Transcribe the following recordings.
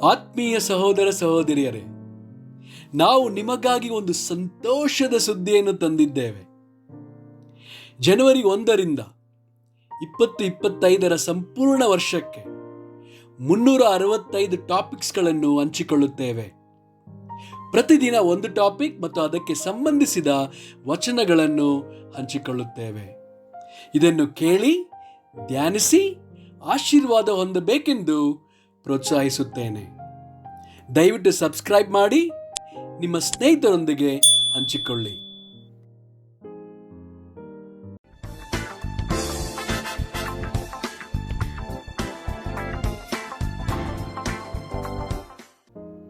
ಆತ್ಮೀಯ ಸಹೋದರ ಸಹೋದರಿಯರೇ, ನಾವು ನಿಮಗಾಗಿ ಒಂದು ಸಂತೋಷದ ಸುದ್ದಿಯನ್ನು ತಂದಿದ್ದೇವೆ. ಜನವರಿ 1ರಿಂದ 2025 ಸಂಪೂರ್ಣ ವರ್ಷಕ್ಕೆ 365 ಟಾಪಿಕ್ಸ್ಗಳನ್ನು ಹಂಚಿಕೊಳ್ಳುತ್ತೇವೆ. ಪ್ರತಿದಿನ ಒಂದು ಟಾಪಿಕ್ ಮತ್ತು ಅದಕ್ಕೆ ಸಂಬಂಧಿಸಿದ ವಚನಗಳನ್ನು ಹಂಚಿಕೊಳ್ಳುತ್ತೇವೆ. ಇದನ್ನು ಕೇಳಿ ಧ್ಯಾನಿಸಿ ಆಶೀರ್ವಾದ ಹೊಂದಬೇಕೆಂದು ಪ್ರೋತ್ಸಾಹಿಸುತ್ತೇನೆ. ದಯವಿಟ್ಟು ಸಬ್ಸ್ಕ್ರೈಬ್ ಮಾಡಿ ನಿಮ್ಮ ಸ್ನೇಹಿತರೊಂದಿಗೆ ಹಂಚಿಕೊಳ್ಳಿ.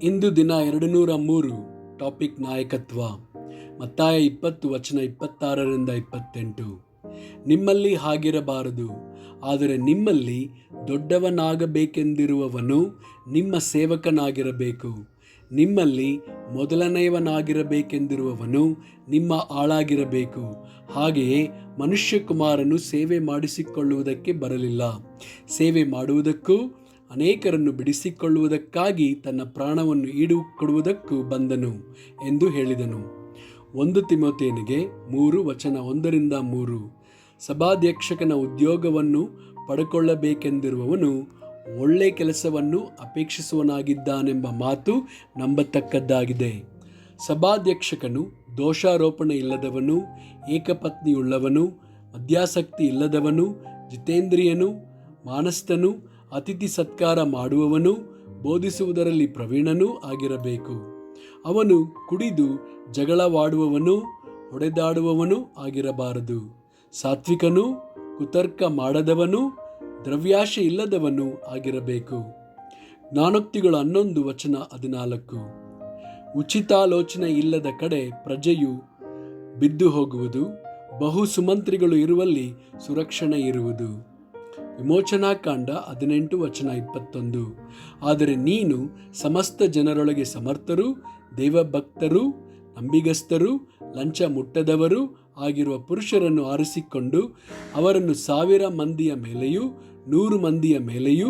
ಇಂದು ದಿನ 203 ಟಾಪಿಕ್ ನಾಯಕತ್ವ. ಮತ್ತಾಯ 20 ವಚನ 26ರಿಂದ 28. ನಿಮ್ಮಲ್ಲಿ ಹಾಗಿರಬಾರದು, ಆದರೆ ನಿಮ್ಮಲ್ಲಿ ದೊಡ್ಡವನಾಗಬೇಕೆಂದಿರುವವನು ನಿಮ್ಮ ಸೇವಕನಾಗಿರಬೇಕು. ನಿಮ್ಮಲ್ಲಿ ಮೊದಲನೆಯವನಾಗಿರಬೇಕೆಂದಿರುವವನು ನಿಮ್ಮ ಆಳಾಗಿರಬೇಕು. ಹಾಗೆಯೇ ಮನುಷ್ಯಕುಮಾರನು ಸೇವೆ ಮಾಡಿಸಿಕೊಳ್ಳುವುದಕ್ಕೆ ಬರಲಿಲ್ಲ, ಸೇವೆ ಮಾಡುವುದಕ್ಕೂ ಅನೇಕರನ್ನು ಬಿಡಿಸಿಕೊಳ್ಳುವುದಕ್ಕಾಗಿ ತನ್ನ ಪ್ರಾಣವನ್ನು ಈಡುಕೊಡುವುದಕ್ಕೂ ಬಂದನು ಎಂದು ಹೇಳಿದನು. 1 ತಿಮೋಥೆಯನಿಗೆ 3 ವಚನ 1ರಿಂದ 3. ಸಭಾಧ್ಯಕ್ಷಕನ ಉದ್ಯೋಗವನ್ನು ಪಡೆದುಕೊಳ್ಳಬೇಕೆಂದಿರುವವನು ಒಳ್ಳೆ ಕೆಲಸವನ್ನು ಅಪೇಕ್ಷಿಸುವನಾಗಿದ್ದಾನೆಂಬ ಮಾತು ನಂಬತಕ್ಕದ್ದಾಗಿದೆ. ಸಭಾಧ್ಯಕ್ಷಕನು ದೋಷಾರೋಪಣೆ ಇಲ್ಲದವನು, ಏಕಪತ್ನಿಯುಳ್ಳವನು, ಮದ್ಯಾಸಕ್ತಿ ಇಲ್ಲದವನು, ಜಿತೇಂದ್ರಿಯನು, ಮಾನಸ್ಥನು, ಅತಿಥಿ ಸತ್ಕಾರ ಮಾಡುವವನು, ಬೋಧಿಸುವುದರಲ್ಲಿ ಪ್ರವೀಣನೂ ಆಗಿರಬೇಕು. ಅವನು ಕುಡಿದು ಜಗಳವಾಡುವವನು, ಹೊಡೆದಾಡುವವನು ಆಗಿರಬಾರದು. ಸಾತ್ವಿಕನು, ಕುತರ್ಕ ಮಾಡದವನು, ದ್ರವ್ಯಾಶೆ ಇಲ್ಲದವನು ಆಗಿರಬೇಕು. ಜ್ಞಾನೋಕ್ತಿಗಳು 11 ವಚನ 14. ಉಚಿತಾಲೋಚನೆ ಇಲ್ಲದ ಕಡೆ ಪ್ರಜೆಯು ಬಿದ್ದು ಹೋಗುವುದು, ಬಹು ಸುಮಂತ್ರಿಗಳು ಇರುವಲ್ಲಿ ಸುರಕ್ಷಣೆ ಇರುವುದು. ವಿಮೋಚನಾಕಾಂಡ 18 ವಚನ 21. ಆದರೆ ನೀನು ಸಮಸ್ತ ಜನರೊಳಗೆ ಸಮರ್ಥರು, ದೇವಭಕ್ತರು, ನಂಬಿಗಸ್ತರು, ಲಂಚ ಮುಟ್ಟದವರು ಆಗಿರುವ ಪುರುಷರನ್ನು ಆರಿಸಿಕೊಂಡು ಅವರನ್ನು 1000 ಮಂದಿಯ ಮೇಲೆಯೂ, 100 ಮಂದಿಯ ಮೇಲೆಯೂ,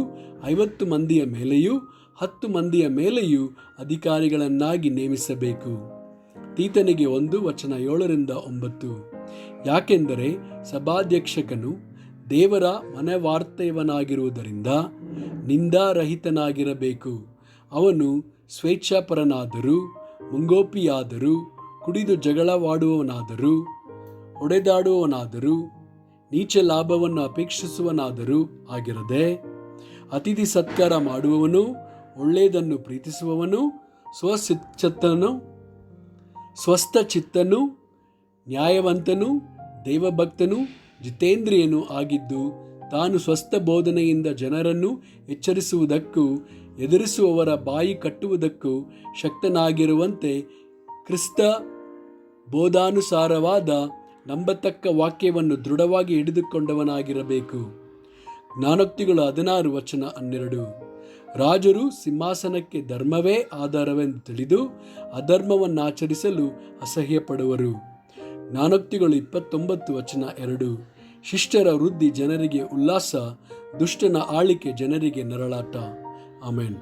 50 ಮಂದಿಯ ಮೇಲೆಯೂ, 10 ಮಂದಿಯ ಮೇಲೆಯೂ ಅಧಿಕಾರಿಗಳನ್ನಾಗಿ ನೇಮಿಸಬೇಕು. ತೀತನಿಗೆ 1 ವಚನ 7ರಿಂದ 9. ಯಾಕೆಂದರೆ ಸಭಾಧ್ಯಕ್ಷಕನು ದೇವರ ಮನೆವಾರ್ತೆಯವನಾಗಿರುವುದರಿಂದ ನಿಂದಾರಹಿತನಾಗಿರಬೇಕು. ಅವನು ಸ್ವೇಚ್ಛಾಪರನಾದರೂ, ಮುಂಗೋಪಿಯಾದರೂ, ಕುಡಿದು ಜಗಳವಾಡುವವನಾದರೂ, ಹೊಡೆದಾಡುವವನಾದರೂ, ನೀಚ ಲಾಭವನ್ನು ಅಪೇಕ್ಷಿಸುವನಾದರೂ ಆಗಿರದೆ, ಅತಿಥಿ ಸತ್ಕಾರ ಮಾಡುವವನು, ಒಳ್ಳೆಯದನ್ನು ಪ್ರೀತಿಸುವವನು, ಸ್ವಸ್ಥಚಿತ್ತನು, ನ್ಯಾಯವಂತನು, ದೇವಭಕ್ತನು, ಜಿತೇಂದ್ರಿಯನು ಆಗಿದ್ದು, ತಾನು ಸ್ವಸ್ಥ ಬೋಧನೆಯಿಂದ ಜನರನ್ನು ಎಚ್ಚರಿಸುವುದಕ್ಕೂ ಎದುರಿಸುವವರ ಬಾಯಿ ಕಟ್ಟುವುದಕ್ಕೂ ಶಕ್ತನಾಗಿರುವಂತೆ ಕ್ರಿಸ್ತ ಬೋಧಾನುಸಾರವಾದ ನಂಬತಕ್ಕ ವಾಕ್ಯವನ್ನು ದೃಢವಾಗಿ ಹಿಡಿದುಕೊಂಡವನಾಗಿರಬೇಕು. ಜ್ಞಾನೋಕ್ತಿಗಳು 16 ವಚನ 12. ರಾಜರು ಸಿಂಹಾಸನಕ್ಕೆ ಧರ್ಮವೇ ಆಧಾರವೆಂದು ತಿಳಿದು ಅಧರ್ಮವನ್ನಾಚರಿಸಲು ಅಸಹ್ಯಪಡುವರು. ಜ್ಞಾನೋಕ್ತಿಗಳು 29 ವಚನ 2. ಶಿಷ್ಟರ ವೃದ್ಧಿ ಜನರಿಗೆ ಉಲ್ಲಾಸ, ದುಷ್ಟನ ಆಳಿಕೆ ಜನರಿಗೆ ನರಳಾಟ. ಆಮೆನ್.